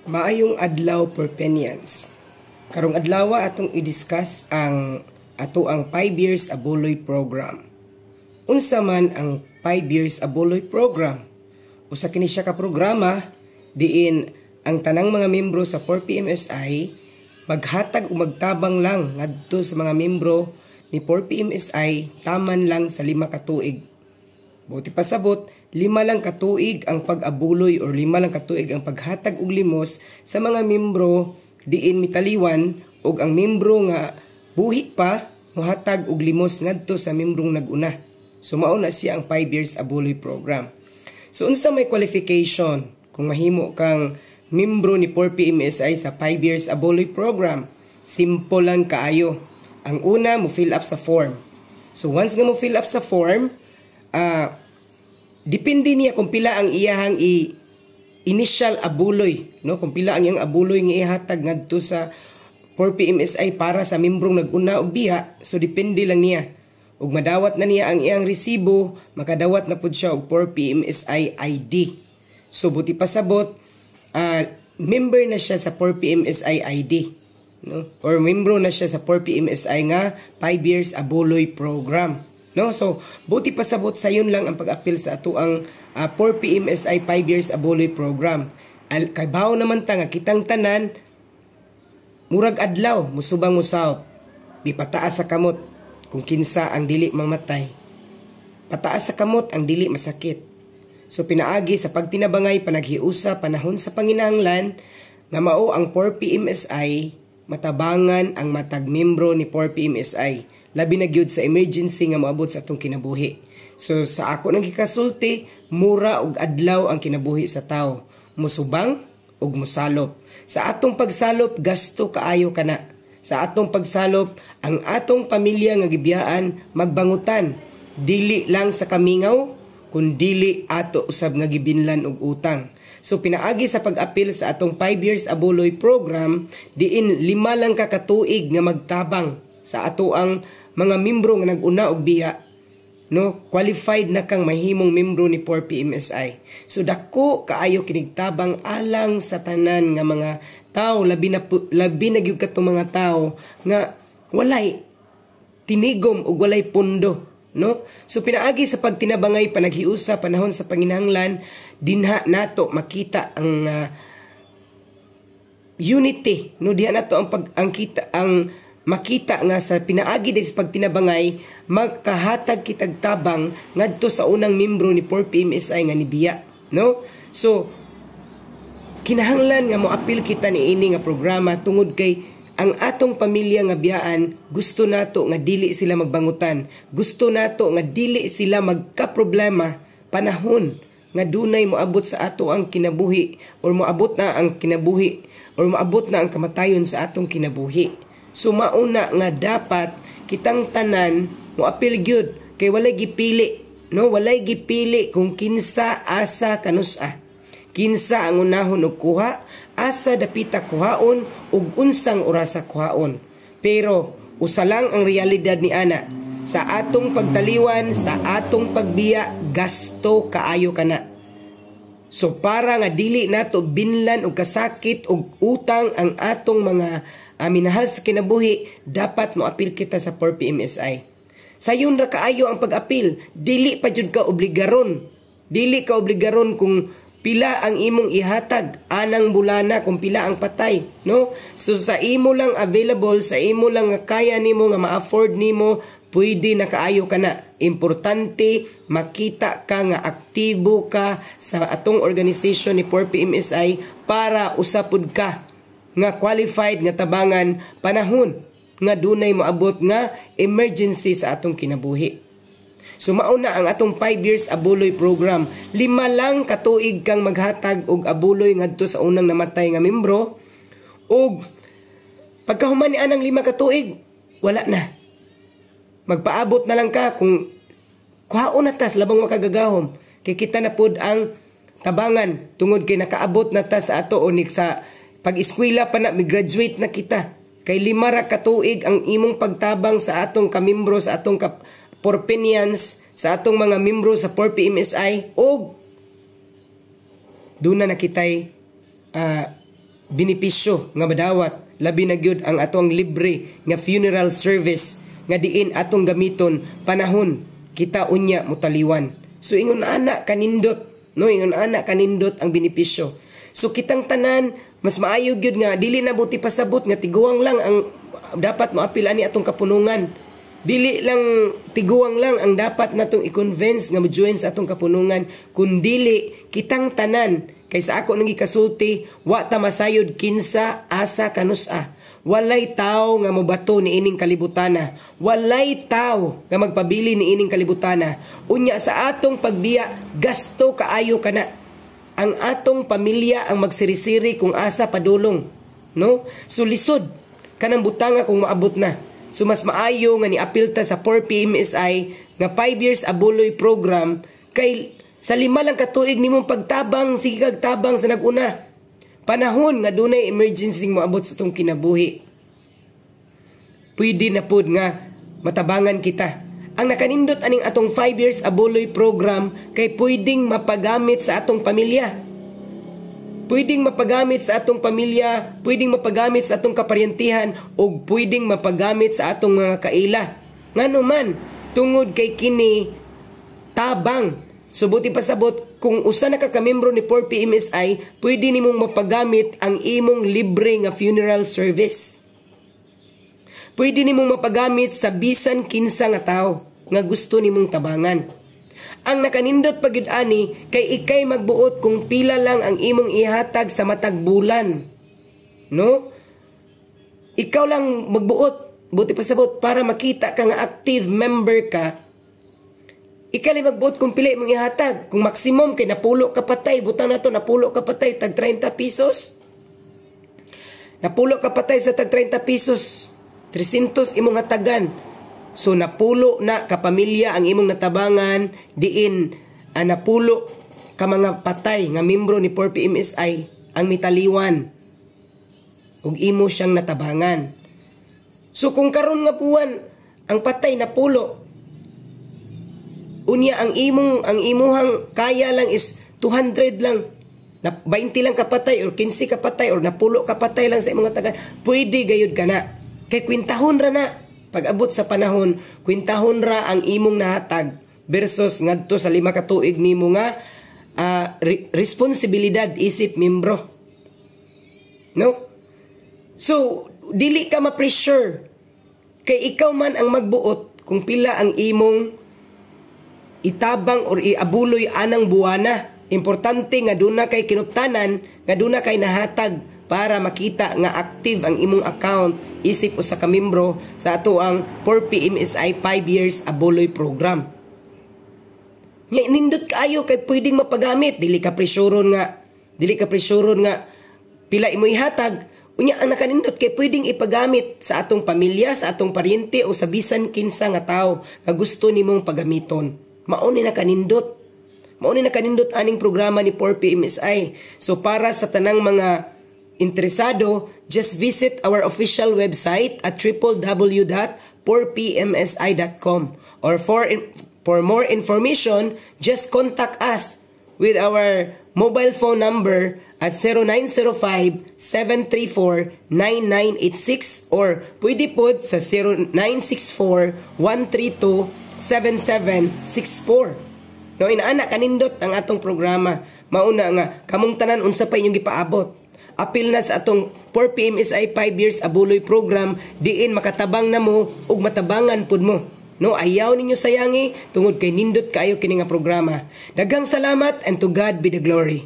Maayong adlaw Perpenians. Karong adlaw atong i-discuss ang ato ang 5 years Abuloy program. Unsa man ang 5 years Abuloy program? Usa kini siya ka programa diin ang tanang mga membro sa 4PMSI maghatag o magtabang lang ngadto sa mga membro ni 4PMSI taman lang sa 5 ka tuig. Buti pasabot, 5 lang katuig ang pag-abuloy or 5 lang katuig ang paghatag og limos sa mga membro diin mitaliwan og ang membro nga buhi pa mohatag og limos ngadto sa membrong nag-una. So mao na siya ang 5 years abuloy program. So unsa may qualification kung mahimo kang membro ni 4PMSI sa 5 years abuloy program? Simple lang kaayo. Ang una mo fill up sa form. So once nga mo fill up sa form, depende niya kung pila ang iyahang initial abuloy, no? Kung pila ang iyang abuloy nga ihatag ngadto sa 4PMSI para sa membrong nag-una og biha, so depende lang niya. Ug madawat na niya ang iyang resibo, makadawat na pud siya og 4PMSI ID. So buti pasabot, member na siya sa 4PMSI ID, no? Or membro na siya sa 4PMSI nga 5 years abuloy program. No, so buti pasabot sa yun lang ang pag-apil sa ato ang 4PMSI 5 years abuloy program. Kay bawo naman ta nga kitang tanan murag adlaw musubang musawp. Di pataas sa kamot kung kinsa ang dili mamatay. Pataas sa kamot ang dili masakit. So pinaagi sa pagtinabangay panaghiusa panahon sa panginahanglan nga mao ang 4PMSI matabangan ang matag membro ni 4PMSI. Labi na gyud sa emergency nga moabot sa atong kinabuhi. So sa ako nang gikasulti, mura og adlaw ang kinabuhi sa tao. Musubang ug mosalop. Sa atong pagsalop, gasto kaayo kana. Sa atong pagsalop, ang atong pamilya nga gibiyaan magbangutan. Dili lang sa kamingaw, kundili ato usab nga gibinlan og utang. So pinaagi sa pag-apil sa atong 5 years abuloy program, diin 5 lang ka katuig nga magtabang sa ato ang mga membro nga nag-una og biha, no? Qualified na kang mahimong membro ni 4PMSI. So dako kaayo kinigtabang alang sa tanan nga mga tao, labi na gyud katong mga tao nga walay tinigom ug walay pundo, no? So pinaagi sa pagtinabangay panaghiusa panahon sa panginahanglan, dinha nato makita ang unity, no? Diha nato ang makita nga sa pinaagi din sa pagtinabangay magkahatag kitag tabang ngadto sa unang membro ni 4PMSI nga nibiya, no? So kinahanglan nga moapil kita niini nga programa tungod kay ang atong pamilya nga biyaan gusto nato nga dili sila magbangutan, gusto nato nga dili sila magka-problema panahon nga dunay moabot sa ato ang kinabuhi or moabot na ang kinabuhi or moabot na ang kamatayon sa atong kinabuhi. So mauna nga dapat kitang tanan moapil gyud kay walay gipili, no? Walay gipili kung kinsa asa kanusa. Kinsa ang unahon og kuha, asa dapita kuhaon ug unsang orasa kuhaon. Pero usa lang ang realidad ni ana. Sa atong pagtaliwan, sa atong pagbiya, gasto kaayo kana. So para nga dili nato binlan og kasakit og utang ang atong mga minahal sa kinabuhi, dapat moapil kita sa 4PMSI. Sayon ra kaayo ang pag-apil, dili pa jud ka obligaron. Dili ka obligaron kung pila ang imong ihatag anang bulana, kung pila ang patay, no? So sa imo lang available, sa imo lang nga kaya nimo nga ma-afford nimo, pwede na kaayo kana. Importante makita ka nga aktibo ka sa atong organization ni 4PMSI para usapod ka nga qualified nga tabangan panahon nga dunay moabot nga emergency sa atong kinabuhi. So mauna ang atong 5 years abuloy program. 5 lang katuig kang maghatag og abuloy ngadto sa unang namatay nga membro, og pagkahuman ni anang 5 katuig wala na. Magpaabot na lang ka kung kuhaon na tas labang makagagahom kay kita na pud ang tabangan tungod kay nakaabot na ta sa ato o sa pag-eskwela pa na, graduate na kita. Kay 5 ra katuig ang imong pagtabang sa atong kamimbro, sa atong Porpenians, sa atong mga membro sa 4PMSI, o doon na nakitay benepisyo nga madawat, labi na gyud ang atong libre nga funeral service nga diin atong gamiton panahon kita unya mutaliwan. So ingon ana kanindot, no, ingon ana kanindot ang benepisyo. So kitang tanan mas maayo gyud nga dili na buti pasabot nga tiguang lang ang dapat moapil ani atong kapunungan. Dili lang tiguang lang ang dapat natong i-convince nga mo-join sa atong kapunungan, kundili kitang tanan. Kaysa ako nang gikasulti, wa ta masayod kinsa asa kanusa. Walay tao nga mobato ni ining kalibutana. Walay tao nga magpabili ni ining kalibutana. Unya sa atong pagbiya, gasto kaayo kana. Ang atong pamilya ang magsirisiri kung asa padulong. No? So lisod kanang butanga kung maabot na. So mas maayo nga ni-apil ta sa 4PMSI nga 5 years abuloy program kay sa 5 lang ka tuig nimong pagtabang, sige kag tabang sa naguna. Panahon nga dunay emergency moabot sa tong kinabuhi. Pwede na pod nga matabangan kita. Ang nakanindot aning atong 5 years abuloy program kay pwedeng mapagamit sa atong pamilya. Pwedeng mapagamit sa atong pamilya, pwedeng mapagamit sa atong kaparyentihan, o pwedeng mapagamit sa atong mga kaila. Ngano man, tungod kay kini tabang. So buti pasabot, kung usa na ka membro ni 4PMSI, pwede nimong mapagamit ang imong libre nga funeral service. Pwede nimong mapagamit sa bisan kinsa nga tao nga gusto nimong tabangan. Ang nakanindot pagyud ani kay ikay magbuot kung pila lang ang imong ihatag sa matag bulan. No? Ikaw lang magbuot, buti pasabot para makita ka nga active member ka. Ikaw lang magbuot kung pila imong ihatag. Kung maximum kay napulo ka patay, butang na to napulo ka patay tag 30 pesos. Napulo ka patay sa tag 30 pesos. 300 imong hatagan. So napulo na kapamilya ang imong natabangan, diin napulo ka mga patay nga membro ni 4PMSI ang mitaliwan ug imo siyang natabangan. So kung karon nga buwan ang patay napulo, unya ang imuhang kaya lang is 200 lang, na 20 lang kapatay or 15 kapatay or napulo kapatay lang sa imong natabangan, pwede gayud ka na. Kay kwintahon ra na. Pag-abot sa panahon, kwintahon ra ang imong nahatag versus ngadto sa 5 ka tuig nimo nga responsibilidad isip membro. No? So, dili ka ma-pressure. Kay ikaw man ang magbuot kung pila ang imong itabang or iabuloy anang buwana. Importante nga duna kay kinuptanan, nga duna kay nahatag para makita nga active ang imong account isip usa ka membro sa ato ang 4PMSI 5 years abuloy program. Nya nindot kaayo kay pwedeng mapagamit, dili ka presyoron nga pila imo ihatag. Unya ang nakanindot kay pwedeng ipagamit sa atong pamilya, sa atong paryente o sa bisan kinsa nga tawo nga gusto nimong pagamiton. Mao ni nakanindot aning programa ni 4PMSI. So para sa tanang mga interesado, just visit our official website at www.4pmsi.com, or for more information, just contact us with our mobile phone number at 0905-734-9986 or pwede po sa 0964-132-7764. No, inaana kanindot ang atong programa. Mauna nga kamong tanan unsa pa inyong gipaabot. Apil na sa atong 4PMSI 5 years abuloy program, diin makatabang na mo ug matabangan pud mo. No, ayaw ninyo sayangi tungod kay nindot kaayo kini nga programa. Daghang salamat, and to God be the glory.